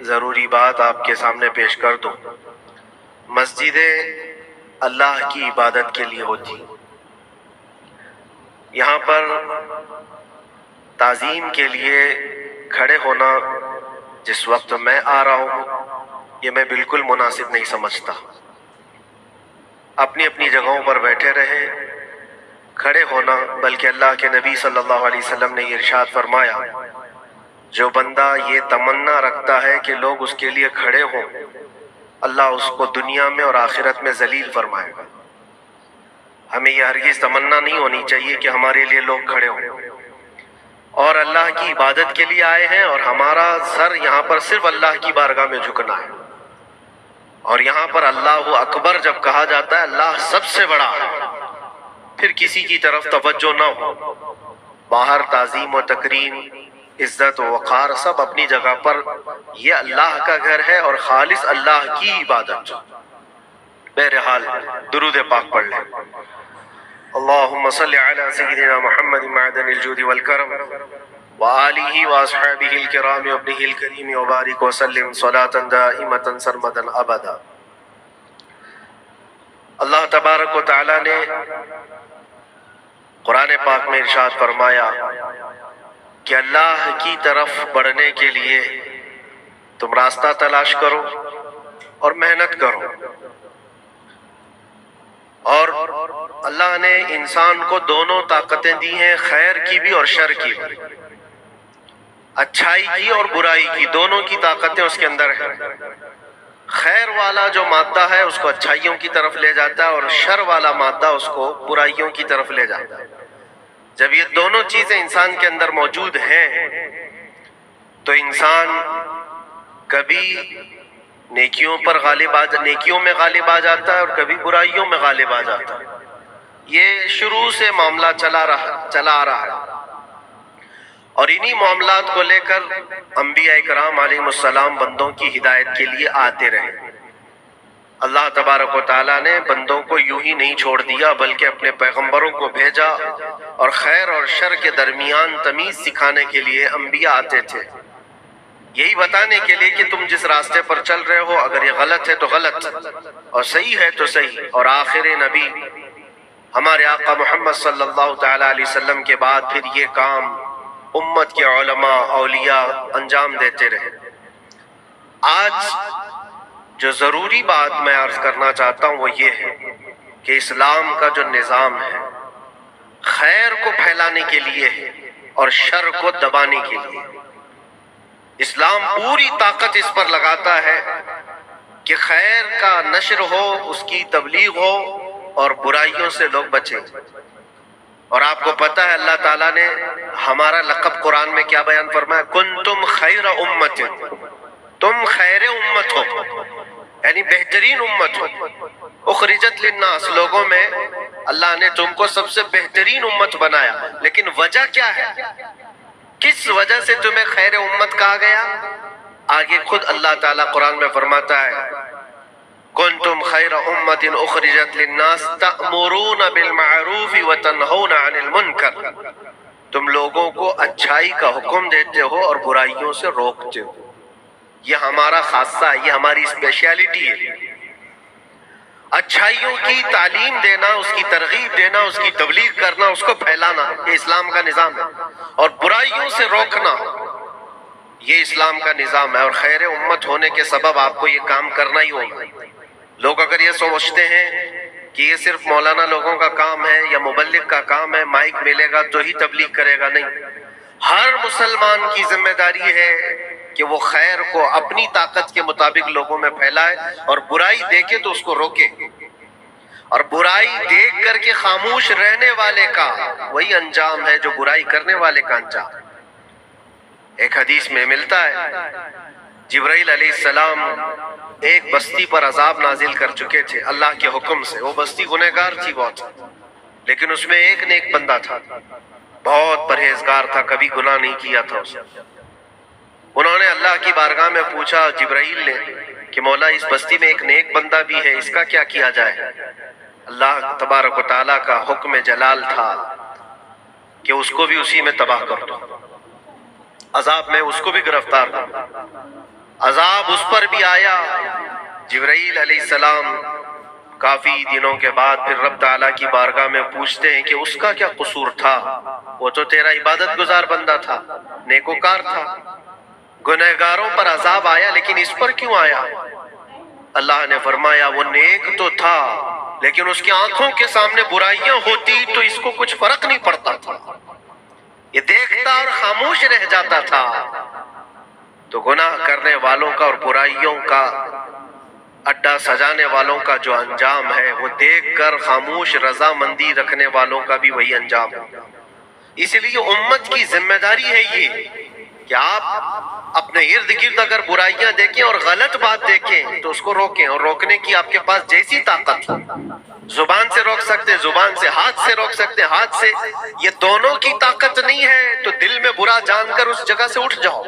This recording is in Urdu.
ضروری بات آپ کے سامنے پیش کر دوں۔ مسجدیں اللہ کی عبادت کے لیے ہوتی، یہاں پر تعظیم کے لیے کھڑے ہونا جس وقت میں آ رہا ہوں یہ میں بالکل مناسب نہیں سمجھتا۔ اپنی اپنی جگہوں پر بیٹھے رہیں، کھڑے ہونا، بلکہ اللہ کے نبی صلی اللہ علیہ وسلم نے یہ ارشاد فرمایا، جو بندہ یہ تمنا رکھتا ہے کہ لوگ اس کے لیے کھڑے ہوں، اللہ اس کو دنیا میں اور آخرت میں ذلیل فرمائے گا۔ ہمیں یہ ہرگز تمنا نہیں ہونی چاہیے کہ ہمارے لیے لوگ کھڑے ہوں، اور اللہ کی عبادت کے لیے آئے ہیں اور ہمارا سر یہاں پر صرف اللہ کی بارگاہ میں جھکنا ہے۔ اور یہاں پر اللہ اکبر جب کہا جاتا ہے اللہ سب سے بڑا ہے، پھر کسی کی طرف توجہ نہ ہو، باہر تعظیم و تکریم، عزت و وقار سب اپنی جگہ پر، یہ اللہ کا گھر ہے اور خالص اللہ کی عبادت۔ بہرحال درود پاک پڑھ لیں۔ اللہم صلی علی سیدنا محمد معدن الجود والکرم وآلہ واصحابہ الکرام وابنہ الکریم وبارک وسلم صلاۃ دائمۃ سرمدا ابدا۔ اللہ تبارک و تعالی نے قرآن پاک میں ارشاد فرمایا کہ اللہ کی طرف بڑھنے کے لیے تم راستہ تلاش کرو اور محنت کرو، اور اللہ نے انسان کو دونوں طاقتیں دی ہیں، خیر کی بھی اور شر کی بھی، اچھائی کی اور برائی کی، دونوں کی طاقتیں اس کے اندر ہیں۔ خیر والا جو مادہ ہے اس کو اچھائیوں کی طرف لے جاتا ہے، اور شر والا مادہ اس کو برائیوں کی طرف لے جاتا ہے۔ جب یہ دونوں چیزیں انسان کے اندر موجود ہیں تو انسان کبھی نیکیوں میں غالب آ جاتا ہے اور کبھی برائیوں میں غالب آ جاتا ہے۔ یہ شروع سے معاملہ چلا آ رہا ہے، اور انہی معاملات کو لے کر انبیاء کرام علیہ السلام بندوں کی ہدایت کے لیے آتے رہے۔ اللہ تبارک و تعالیٰ نے بندوں کو یوں ہی نہیں چھوڑ دیا، بلکہ اپنے پیغمبروں کو بھیجا، اور خیر اور شر کے درمیان تمیز سکھانے کے لیے انبیاء آتے تھے، یہی بتانے کے لیے کہ تم جس راستے پر چل رہے ہو اگر یہ غلط ہے تو غلط، اور صحیح ہے تو صحیح۔ اور آخر نبی ہمارے آقا محمد صلی اللہ تعالیٰ علیہ وسلم کے بعد پھر یہ کام امت کے علماء اولیاء انجام دیتے رہے۔ آج جو ضروری بات میں عرض کرنا چاہتا ہوں وہ یہ ہے کہ اسلام کا جو نظام ہے خیر کو پھیلانے کے لیے ہے اور شر کو دبانے کے لیے۔ اسلام پوری طاقت اس پر لگاتا ہے کہ خیر کا نشر ہو، اس کی تبلیغ ہو، اور برائیوں سے لوگ بچیں۔ اور آپ کو پتہ ہے اللہ تعالیٰ نے ہمارا لقب قرآن میں کیا بیان فرمایا؟ کنتم خیر امت، تم خیر امت ہو، یعنی بہترین امت ہو۔ اخرجت للناس، لوگوں میں اللہ نے تم کو سب سے بہترین امت بنایا، لیکن وجہ کیا ہے؟ کس وجہ سے تمہیں خیر امت کہا گیا؟ آگے خود اللہ تعالیٰ قرآن میں فرماتا ہے کنتم خیر امت اخرجت للناس تأمرون بالمعروف وتنہون عن المنکر، تم لوگوں کو اچھائی کا حکم دیتے ہو اور برائیوں سے روکتے ہو۔ یہ ہمارا خاصہ ہے، یہ ہماری اسپیشیلٹی ہے۔ اچھائیوں کی تعلیم دینا، اس کی ترغیب دینا، اس کی تبلیغ کرنا، اس کو پھیلانا، یہ اسلام کا نظام ہے، اور برائیوں سے روکنا یہ اسلام کا نظام ہے۔ اور خیر امت ہونے کے سبب آپ کو یہ کام کرنا ہی ہوگا۔ لوگ اگر یہ سمجھتے ہیں کہ یہ صرف مولانا لوگوں کا کام ہے یا مبلغ کا کام ہے، مائک ملے گا تو ہی تبلیغ کرے گا، نہیں، ہر مسلمان کی ذمہ داری ہے کہ وہ خیر کو اپنی طاقت کے مطابق لوگوں میں پھیلائے، اور برائی دیکھے تو اس کو روکے، اور برائی دیکھ کر کے خاموش رہنے والے کا وہی انجام ہے جو برائی کرنے والے کا انجام ہے۔ ایک حدیث میں ملتا ہے جبرائیل علیہ السلام ایک بستی پر عذاب نازل کر چکے تھے اللہ کے حکم سے۔ وہ بستی گنہگار تھی بہت، لیکن اس میں ایک نیک بندہ تھا، بہت پرہیزگار تھا، کبھی گناہ نہیں کیا تھا اس نے۔ انہوں نے اللہ کی بارگاہ میں پوچھا جبرائیل نے کہ مولا اس بستی میں ایک نیک بندہ بھی ہے، اس کا کیا کیا جائے؟ اللہ تبارک و تعالیٰ کا حکم جلال تھا کہ اس کو بھی اسی میں تباہ کر دو، عذاب میں اس کو بھی گرفتار کر دو۔ عذاب اس پر بھی آیا۔ جبرائیل علیہ السلام کافی دنوں کے بعد پھر رب تعالیٰ کی بارگاہ میں پوچھتے ہیں کہ اس کا کیا قصور تھا؟ وہ تو تیرا عبادت گزار بندہ تھا، نیکوکار تھا، گنہگاروں پر عذاب آیا لیکن اس پر کیوں آیا؟ اللہ نے فرمایا وہ نیک تو تھا لیکن اس کی آنکھوں کے سامنے برائیاں ہوتی تو اس کو کچھ فرق نہیں پڑتا تھا، یہ دیکھتا اور خاموش رہ جاتا تھا۔ تو گناہ کرنے والوں کا اور برائیوں کا اڈا سجانے والوں کا جو انجام ہے وہ دیکھ کر خاموش رضامندی رکھنے والوں کا بھی وہی انجام ہے۔ اس لیے امت کی ذمہ داری ہے یہ کہ آپ اپنے ارد گرد اگر برائیاں دیکھیں اور غلط بات دیکھیں تو اس کو روکیں، اور روکنے کی آپ کے پاس جیسی طاقت ہو، زبان سے روک سکتے ہیں، زبان سے، ہاتھ سے روک سکتے ہیں، ہاتھ سے، یہ دونوں کی طاقت نہیں ہے تو دل میں برا جان کر اس جگہ سے اٹھ جاؤ۔